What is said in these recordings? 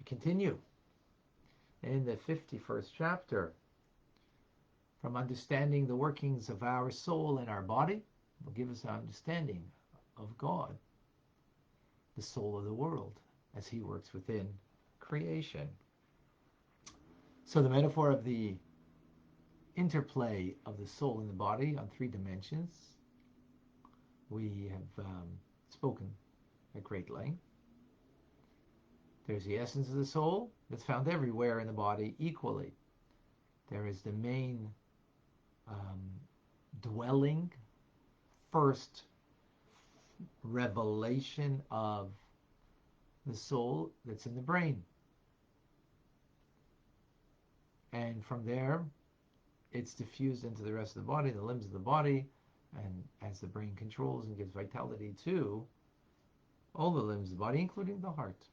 continue in the 51st chapter. From understanding the workings of our soul and our body will give us an understanding of God, the soul of the world, as he works within creation. So the metaphor of the interplay of the soul and the body on 3 dimensions, we have spoken at great length. There's the essence of the soul that's found everywhere in the body equally. There is the main dwelling, first revelation of the soul that's in the brain. And from there, it's diffused into the rest of the body, the limbs of the body, and as the brain controls and gives vitality to all the limbs of the body, including the heart.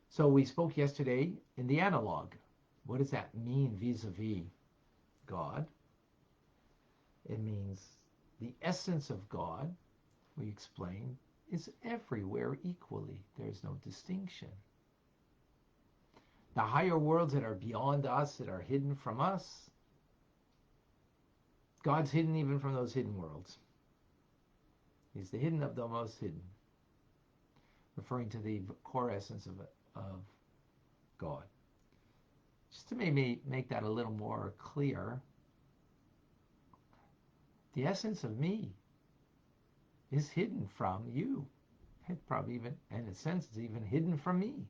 So we spoke yesterday in the analog. What does that mean vis-a-vis God? It means the essence of God, we explained, is everywhere equally. There's no distinction. The higher worlds that are beyond us, that are hidden from us, God's hidden even from those hidden worlds. He's the hidden of the most hidden, referring to the core essence of God. Just to maybe make that a little more clear, the essence of me is hidden from you. It probably even, in a sense, it's even hidden from me.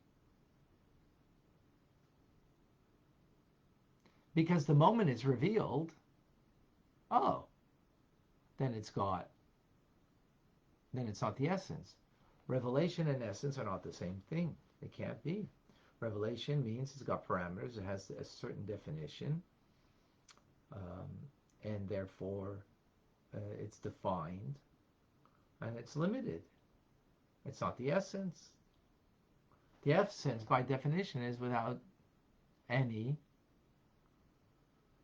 Because the moment it's revealed, then it's God. Then it's not the essence. Revelation and essence are not the same thing. It can't be. Revelation means it's got parameters, it has a certain definition, and therefore it's defined, and it's limited. It's not the essence. The essence, by definition, is without any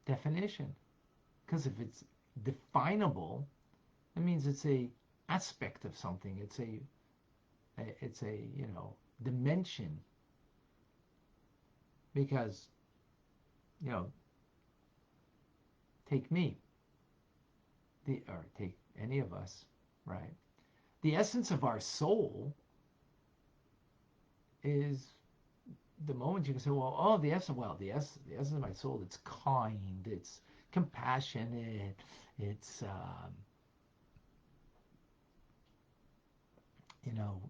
definition. Because if it's definable, it means it's a aspect of something. It's a dimension. Because, take me, or take any of us, right? The essence of our soul is the moment you can say, the essence of my soul, it's kind, it's compassionate, it's,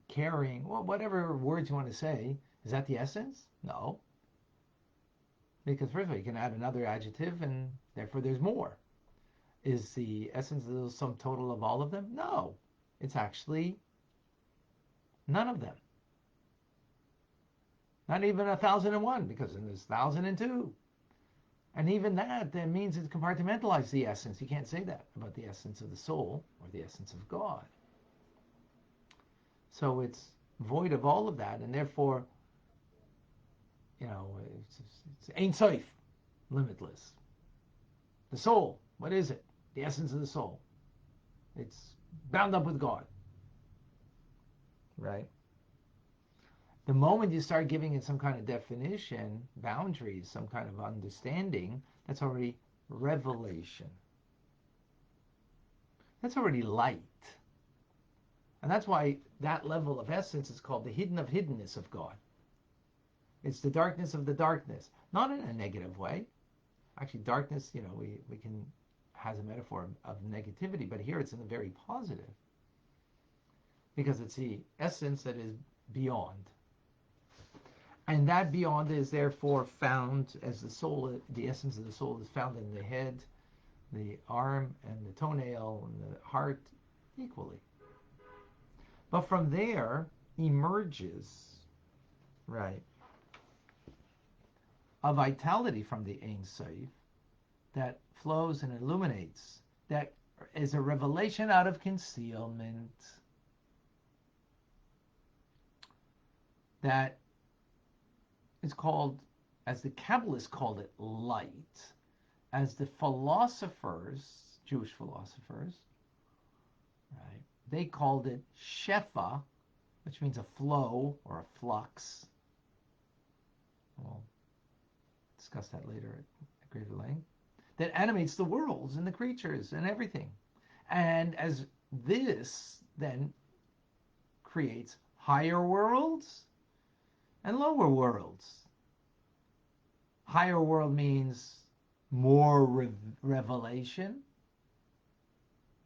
caring, whatever words you want to say. Is that the essence? No. Because first of all, you can add another adjective and therefore there's more. Is the essence of the sum total of all of them? No. It's actually none of them. Not even 1,001, because then there's 1,002. And even that means it's compartmentalized the essence. You can't say that about the essence of the soul or the essence of God. So it's void of all of that, and therefore, it's Ein Sof, limitless. The soul, what is it? The essence of the soul. It's bound up with God. Right? The moment you start giving it some kind of definition, boundaries, some kind of understanding, that's already revelation. That's already light. And that's why that level of essence is called the hidden of hiddenness of God. It's the darkness of the darkness. Not in a negative way. Actually, darkness, we can, has a metaphor of negativity, but here it's in the very positive. Because it's the essence that is beyond. And that beyond is therefore found as the soul, the essence of the soul is found in the head, the arm, and the toenail, and the heart equally. But from there emerges, right, a vitality from the Ein Sof that flows and illuminates, that is a revelation out of concealment, that is called, as the Kabbalists called it, light, as the philosophers, Jewish philosophers, right, they called it Shefa, which means a flow or a flux. We'll discuss that later at greater length. That animates the worlds and the creatures and everything. And as this then creates higher worlds and lower worlds. Higher world means more revelation,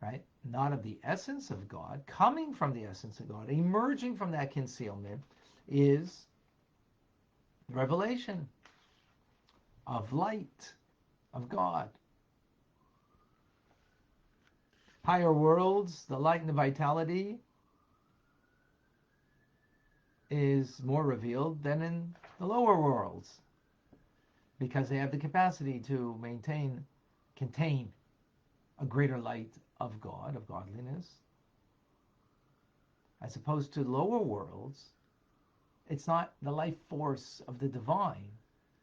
right? Not of the essence of God, coming from the essence of God, emerging from that concealment is revelation of light, of God. Higher worlds, the light and the vitality is more revealed than in the lower worlds because they have the capacity to contain a greater light of God, of godliness. As opposed to lower worlds, it's not the life force of the divine.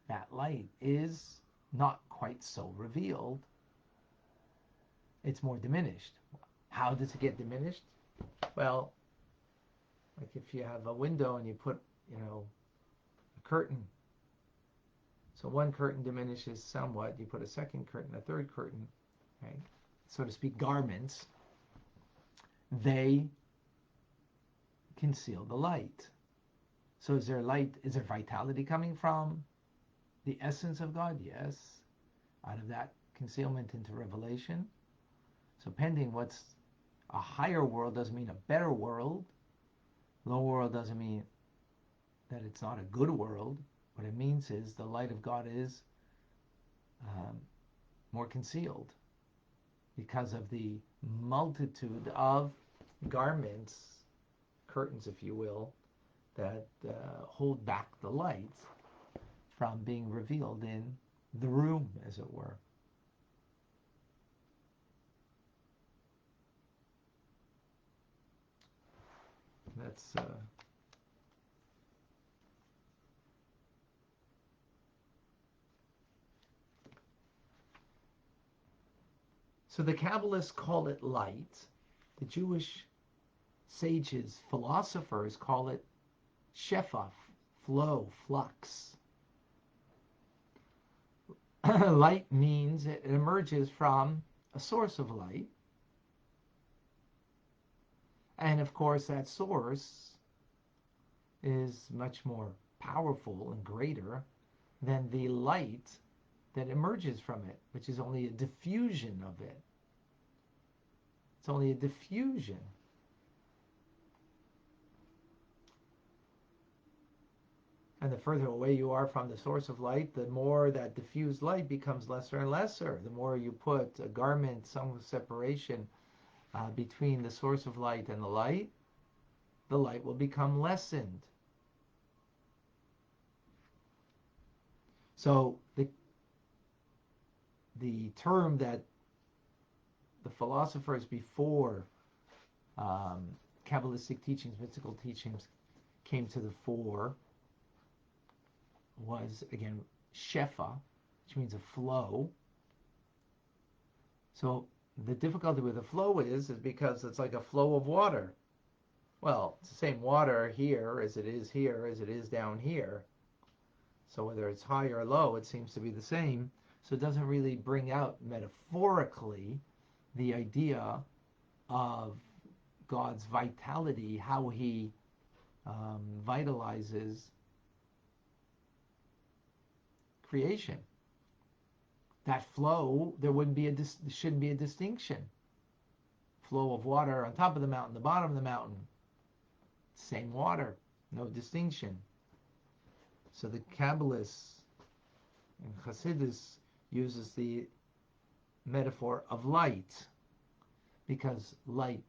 That light is not quite so revealed. It's more diminished. How does it get diminished? Well, like if you have a window and you put, a curtain. So one curtain diminishes somewhat. You put a second curtain, a third curtain, right? So to speak, garments. They conceal the light. So is there light? Is there vitality coming from the essence of God? Yes. Out of that concealment into revelation. So pending what's a higher world doesn't mean a better world. Lower world doesn't mean that it's not a good world. What it means is the light of God is more concealed because of the multitude of garments, curtains, if you will, that hold back the light from being revealed in the room, as it were. That's so the Kabbalists call it light. The Jewish sages, philosophers call it shefa, flow, flux. Light means it emerges from a source of light. And of course, that source is much more powerful and greater than the light that emerges from it, which is only a diffusion of it. It's only a diffusion. And the further away you are from the source of light, the more that diffused light becomes lesser and lesser. The more you put a garment, some separation between the source of light and the light will become lessened. So the term that the philosophers before Kabbalistic teachings, mystical teachings came to the fore was, again, shefa, which means a flow. So the difficulty with a flow is because it's like a flow of water. Well, it's the same water here as it is here as it is down here. So whether it's high or low, it seems to be the same. So it doesn't really bring out metaphorically the idea of God's vitality, how he vitalizes creation. That flow, there shouldn't be a distinction. Flow of water on top of the mountain, the bottom of the mountain, same water, no distinction. So the Kabbalists and Hasidus uses the metaphor of light because light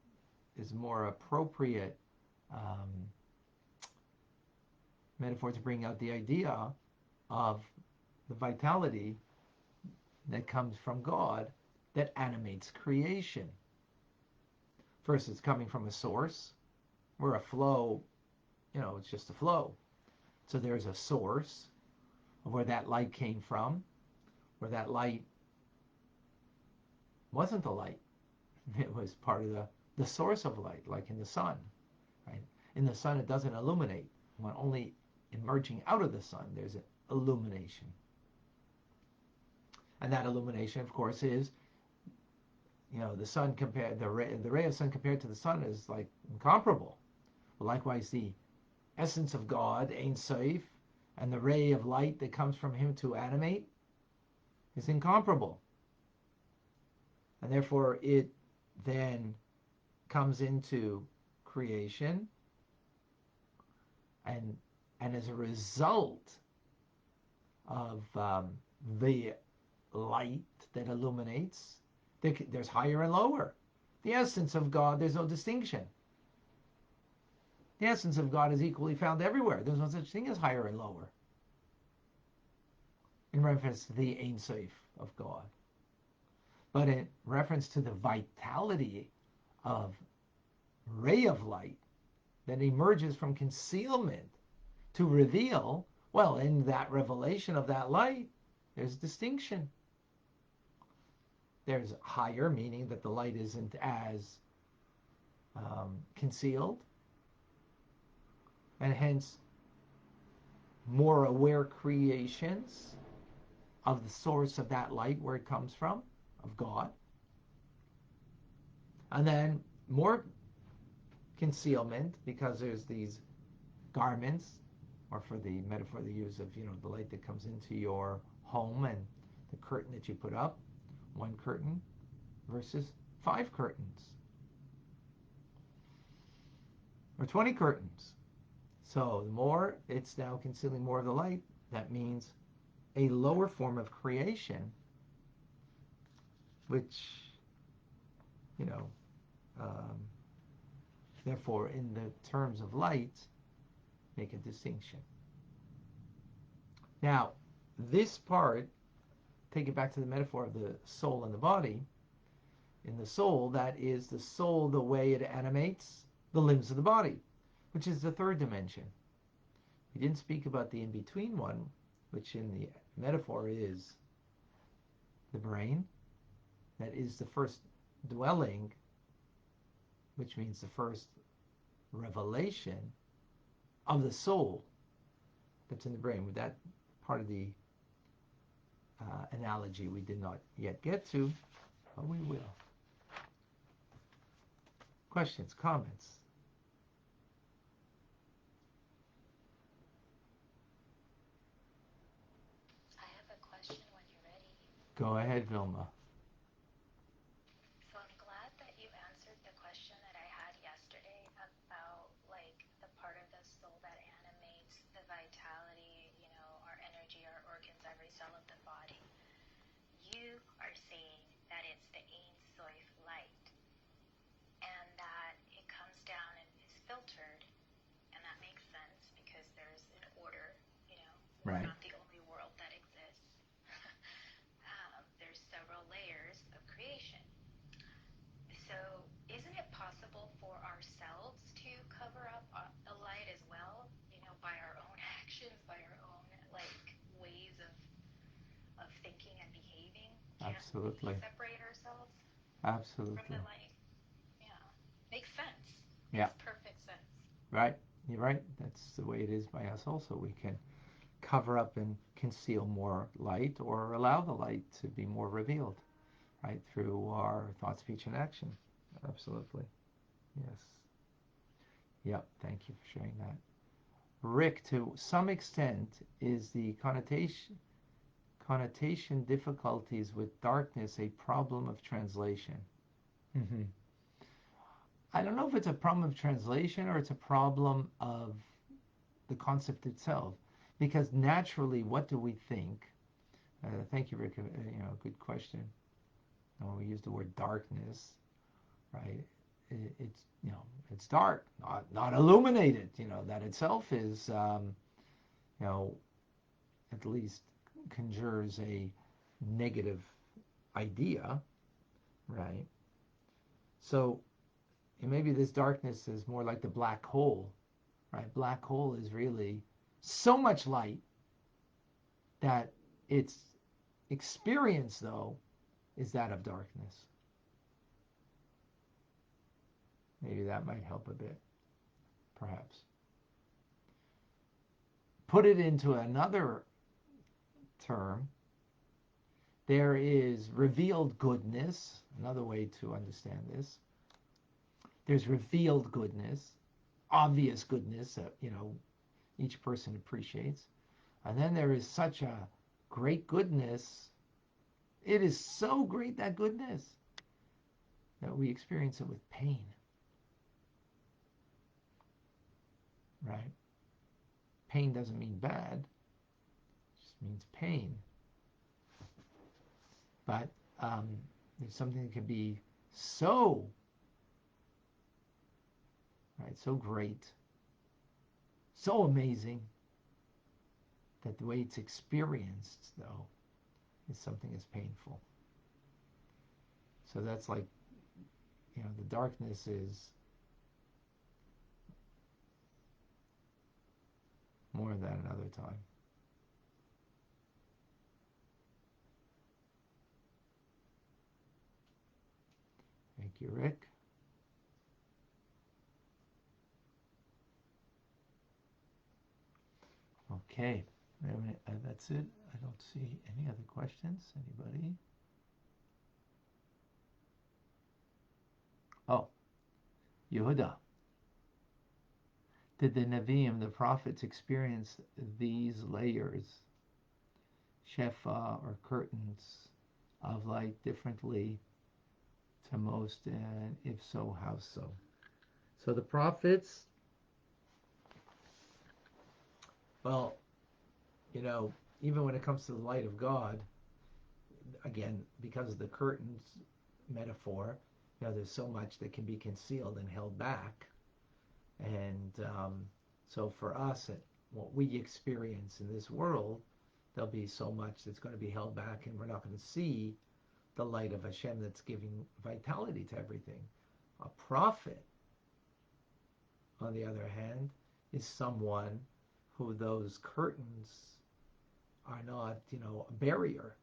is more appropriate metaphor to bring out the idea of the vitality that comes from God that animates creation. First, it's coming from a source, where a flow, it's just a flow. So there's a source of where that light came from, where that light wasn't the light. It was part of the source of light, like in the sun, right? In the sun, it doesn't illuminate. When only emerging out of the sun, there's an illumination. And that illumination, of course, is, the sun compared, the ray of sun compared to the sun is like incomparable. Likewise, the essence of God, Ein Sof, and the ray of light that comes from him to animate is incomparable. And therefore, it then comes into creation, and as a result of the light that illuminates, there's higher and lower. The essence of God, there's no distinction. The essence of God is equally found everywhere. There's no such thing as higher and lower in reference to the Ein Sof of God. But in reference to the vitality of ray of light that emerges from concealment to reveal, well, in that revelation of that light, there's distinction. There's higher, meaning that the light isn't as concealed, and hence more aware creations of the source of that light, where it comes from, of God. And then more concealment, because there's these garments, or for the metaphor they use of, the light that comes into your home and the curtain that you put up, one curtain versus 5 curtains, or 20 curtains. So the more it's now concealing more of the light, that means a lower form of creation, which, therefore, in the terms of light, make a distinction. Now, this part, take it back to the metaphor of the soul and the body. In the soul, that is the soul, the way it animates the limbs of the body, which is the third dimension. We didn't speak about the in-between one, which in the metaphor is the brain. That is the first dwelling, which means the first revelation of the soul that's in the brain. With that part of the analogy we did not yet get to, but we will. Questions, comments? I have a question when you're ready. Go ahead, Vilma. So I'm glad that you answered the question that I had yesterday about the part of the soul that animates the vitality, our energy, our organs, every cell of the body. You are saying that it's the Ein Sof light, and that it comes down and is filtered, and that makes sense because there's an order. We're Right. not the only world that exists. There's several layers of creation. So isn't it possible for ourselves to cover up a light as well, by our own actions, by our own ways of thinking and behaving? Can't Absolutely. we separate ourselves from Absolutely. the light? Yeah. Makes sense. Yeah. Makes perfect sense. Right. You're right. That's the way it is by us also. We can cover up and conceal more light, or allow the light to be more revealed, right, through our thought, speech, and action. Absolutely. Yes. Yep. Thank you for sharing that. Rick, to some extent, is the connotation difficulties with darkness a problem of translation? Mm-hmm. I don't know if it's a problem of translation or it's a problem of the concept itself, because naturally, what do we think? Thank you, Rick. Good question. And when we use the word darkness, right? It's it's dark, not illuminated. That itself is at least conjures a negative idea, right? So maybe this darkness is more like the black hole, right? Black hole is really so much light that its experience, though, is that of darkness. Maybe that might help a bit. perhaps. Put it into another term, there is revealed goodness, another way to understand this. There's revealed goodness, obvious goodness that, each person appreciates. And then there is such a great goodness. It is so great, that goodness, that we experience it with pain. Right? Pain doesn't mean bad. It just means pain. But there's something that can be so, right, so great, so amazing, that the way it's experienced, though, is something that's painful. So that's like, the darkness is more of that another time. Thank you, Rick. Okay, that's it. I don't see any other questions. Anybody? Oh, Yehuda. Did the Nevi'im, the prophets, experience these layers, shefa or curtains, of light differently to most, and if so, how so? So the prophets, well, even when it comes to the light of God, again, because of the curtains metaphor, there's so much that can be concealed and held back. And so for us, what we experience in this world, there'll be so much that's going to be held back, and we're not going to see the light of Hashem that's giving vitality to everything. A prophet, on the other hand, is someone who those curtains are not, a barrier.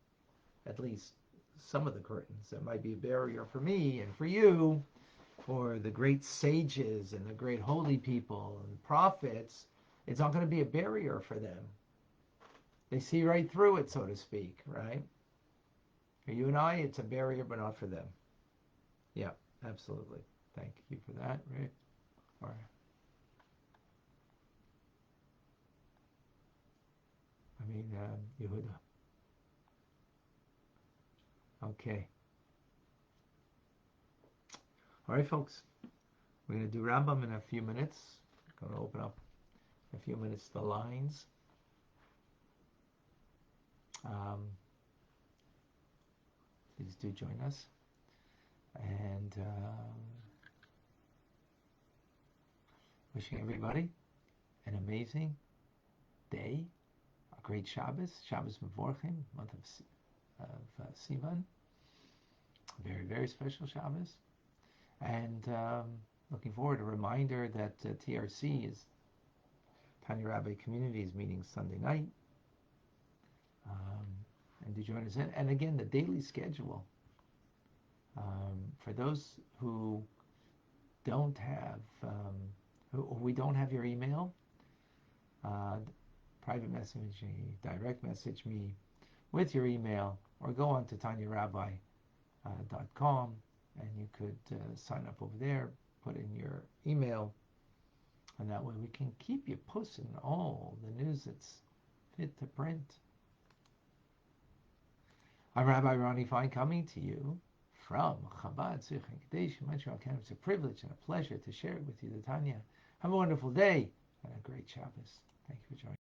At least some of the curtains. That might be a barrier for me and for you, for the great sages and the great holy people and prophets. It's not going to be a barrier for them. They see right through it, so to speak, right? For you and I, it's a barrier, but not for them. Yeah, absolutely. Thank you for that, Rick. Yehuda. Okay. All right, folks. We're going to do Rambam in a few minutes. I'm going to open up in a few minutes the lines. Please do join us. And wishing everybody an amazing day, a great Shabbos, Shabbos Mevorchim, month of Sivan. Very, very special Shabbos. And looking forward, a reminder that TRC is Tanya Rabbi Community is meeting Sunday night. And do join us in. And again, the daily schedule. For those who don't have, who we don't have your email, private message me, direct message me with your email, or go on to tanyarabbi.com, and you could sign up over there, put in your email, and that way we can keep you posting all the news that's fit to print. I'm Rabbi Ronnie Fine, coming to you from Chabad Tzich and Kadesh in Montreal, Canada. It's a privilege and a pleasure to share it with you, the Tanya. Have a wonderful day and a great Shabbos. Thank you for joining.